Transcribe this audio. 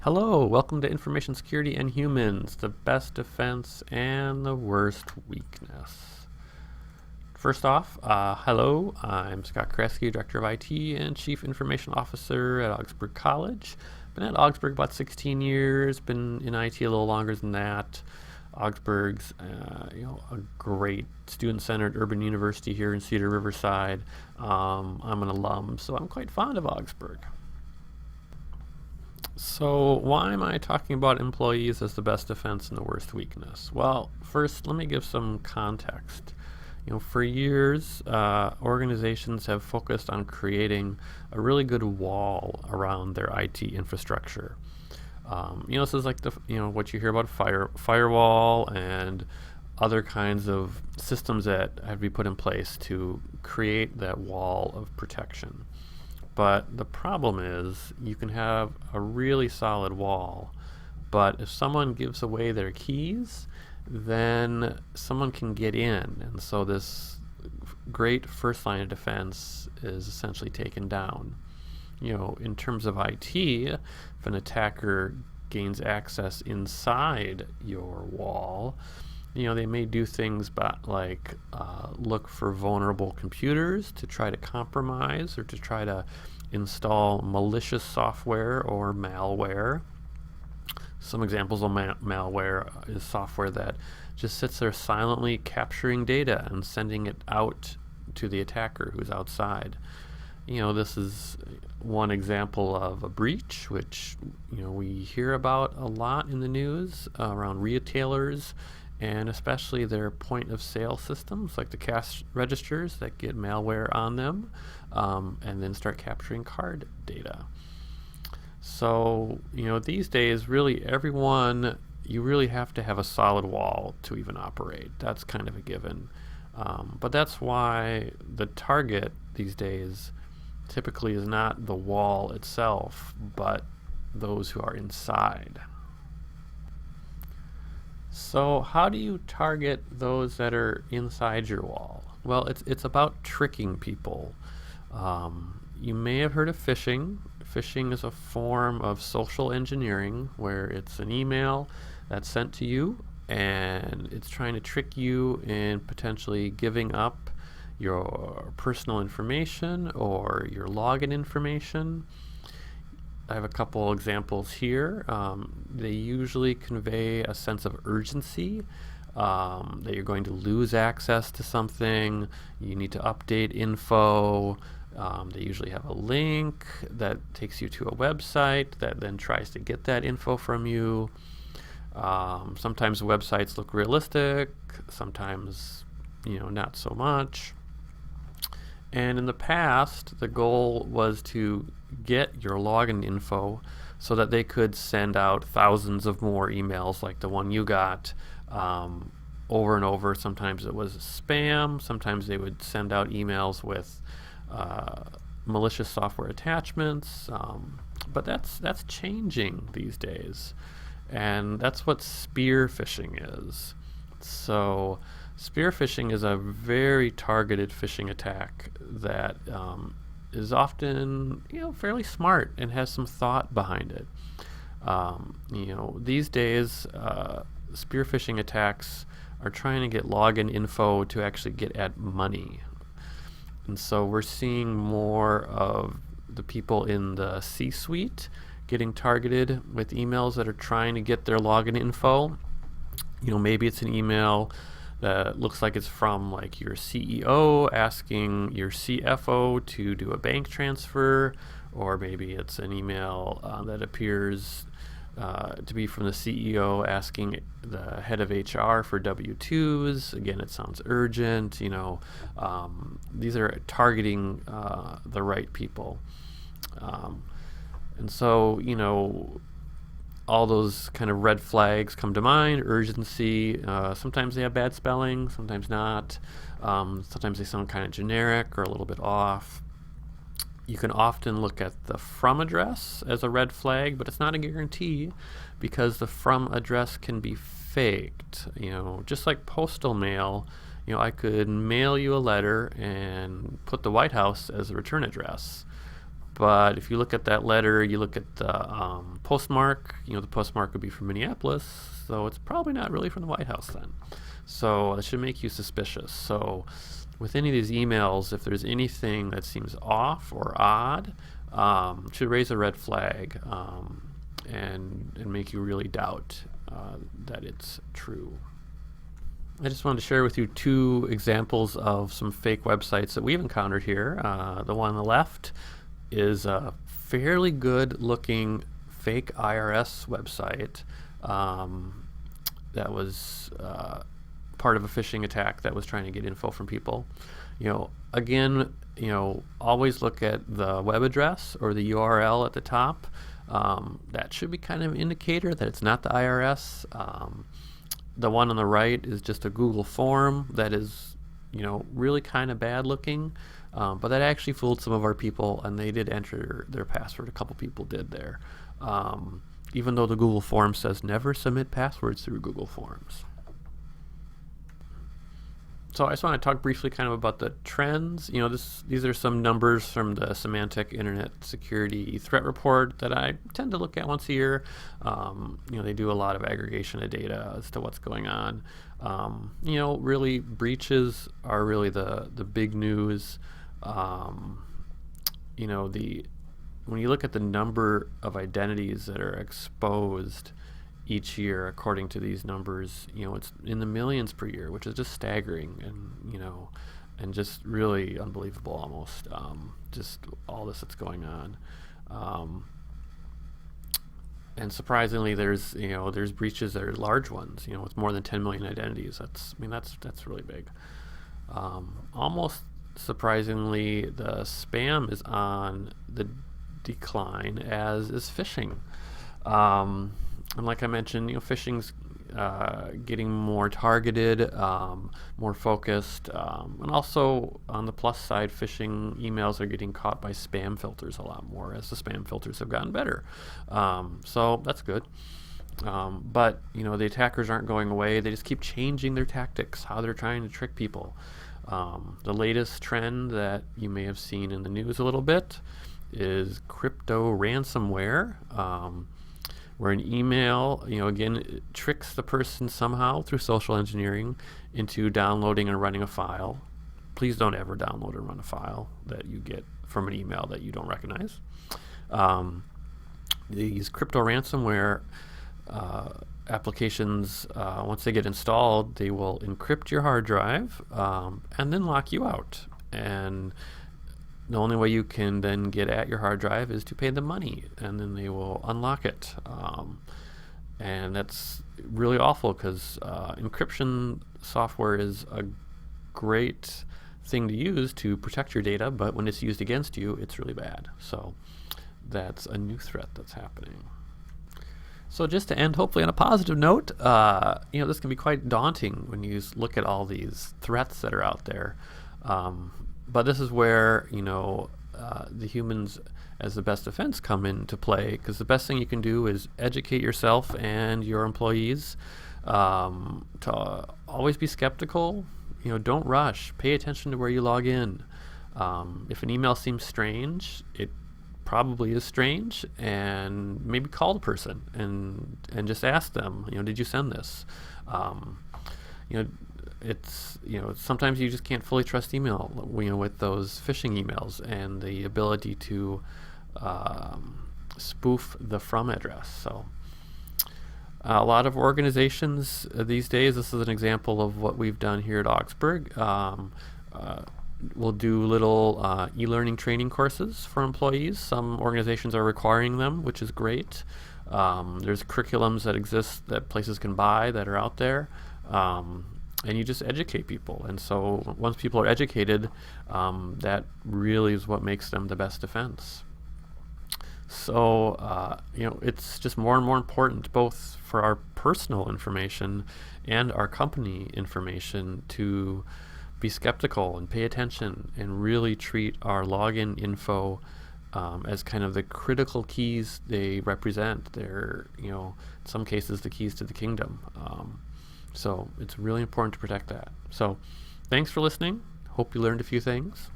Hello, welcome to Information Security and Humans, the best defense and the worst weakness. First off, hello, I'm Scott Kresge, Director of IT and Chief Information Officer at Augsburg College. Been at Augsburg about 16 years, been in IT a little longer than that. Augsburg's a great student-centered urban university here in Cedar Riverside. I'm an alum, so I'm quite fond of Augsburg. So why am I talking about employees as the best defense and the worst weakness? Well, first, let me give some context. For years, organizations have focused on creating a really good wall around their IT infrastructure. This is like what you hear about firewall and other kinds of systems that have to be put in place to create that wall of protection. But the problem is you can have a really solid wall, but if someone gives away their keys, then someone can get in. And so this great first line of defense is essentially taken down. In terms of IT, if an attacker gains access inside your wall, they may do things like look for vulnerable computers to try to compromise or to try to install malicious software or malware. Some examples of malware is software that just sits there silently capturing data and sending it out to the attacker who's outside. This is one example of a breach, which we hear about a lot in the news around retailers, and especially their point of sale systems like the cash registers that get malware on them and then start capturing card data. So, these days, really everyone, you really have to have a solid wall to even operate. That's kind of a given. But that's why the target these days typically is not the wall itself, but those who are inside. So how do you target those that are inside your wall? Well, it's about tricking people. You may have heard of phishing. Phishing is a form of social engineering where it's an email that's sent to you and it's trying to trick you in potentially giving up your personal information or your login information. I have a couple examples here. They usually convey a sense of urgency, that you're going to lose access to something, you need to update info. They usually have a link that takes you to a website that then tries to get that info from you. Sometimes websites look realistic, sometimes not so much. And in the past, the goal was to get your login info so that they could send out thousands of more emails like the one you got over and over. Sometimes it was spam. Sometimes they would send out emails with malicious software attachments. But that's changing these days. And that's what spear phishing is. So spear phishing is a very targeted phishing attack that is often fairly smart and has some thought behind it. These days spear phishing attacks are trying to get login info to actually get at money. And so we're seeing more of the people in the C-suite getting targeted with emails that are trying to get their login info. Maybe it's an email that looks like it's from like your CEO asking your CFO to do a bank transfer, or maybe it's an email that appears to be from the CEO asking the head of HR for W-2s. Again, it sounds urgent. These are targeting the right people. And so, all those kind of red flags come to mind. Urgency. Sometimes they have bad spelling, sometimes not. Sometimes they sound kind of generic or a little bit off. You can often look at the from address as a red flag, but it's not a guarantee because the from address can be faked. Just like postal mail, I could mail you a letter and put the White House as a return address. But if you look at that letter, you look at the postmark, the postmark would be from Minneapolis, so it's probably not really from the White House then. So that should make you suspicious. So with any of these emails, if there's anything that seems off or odd, it should raise a red flag and make you really doubt that it's true. I just wanted to share with you 2 examples of some fake websites that we've encountered here. The one on the left is a fairly good looking fake IRS website that was part of a phishing attack that was trying to get info from people. Again, always look at the web address or the URL at the top. That should be kind of an indicator that it's not the IRS. The one on the right is just a Google form that is, really kind of bad looking, but that actually fooled some of our people, and they did enter their password. A couple people did there, even though the Google form says never submit passwords through Google Forms. So I just want to talk briefly kind of about the trends. These are some numbers from the Symantec Internet Security Threat Report that I tend to look at once a year. They do a lot of aggregation of data as to what's going on. Really breaches are really the big news. When you look at the number of identities that are exposed each year, according to these numbers, it's in the millions per year, which is just staggering and just really unbelievable almost, just all this that's going on. And surprisingly, there's breaches that are large ones, with more than 10 million identities. That's really big. Almost surprisingly, the spam is on the decline, as is phishing. And like I mentioned, phishing's getting more targeted, more focused, and also on the plus side, phishing emails are getting caught by spam filters a lot more as the spam filters have gotten better. So that's good. But the attackers aren't going away. They just keep changing their tactics, how they're trying to trick people. The latest trend that you may have seen in the news a little bit is crypto ransomware. Where an email, again, it tricks the person somehow through social engineering into downloading and running a file. Please don't ever download and run a file that you get from an email that you don't recognize. These crypto ransomware applications, once they get installed, they will encrypt your hard drive and then lock you out. And the only way you can then get at your hard drive is to pay them money, and then they will unlock it. And that's really awful because encryption software is a great thing to use to protect your data, but when it's used against you, it's really bad. So that's a new threat that's happening. So just to end, hopefully on a positive note, this can be quite daunting when you look at all these threats that are out there. But this is where, the humans as the best defense come into play, because the best thing you can do is educate yourself and your employees to always be skeptical. Don't rush. Pay attention to where you log in. If an email seems strange, it probably is strange, and maybe call the person and just ask them, did you send this? It's sometimes you just can't fully trust email with those phishing emails and the ability to spoof the from address. So a lot of organizations these days, this is an example of what we've done here at Augsburg. We'll do little e-learning training courses for employees. Some organizations are requiring them, which is great. There's curriculums that exist that places can buy that are out there. And you just educate people. And so once people are educated, that really is what makes them the best defense. So, it's just more and more important, both for our personal information and our company information, to be skeptical and pay attention and really treat our login info as kind of the critical keys they represent. They're, in some cases, the keys to the kingdom. So it's really important to protect that. So thanks for listening. Hope you learned a few things.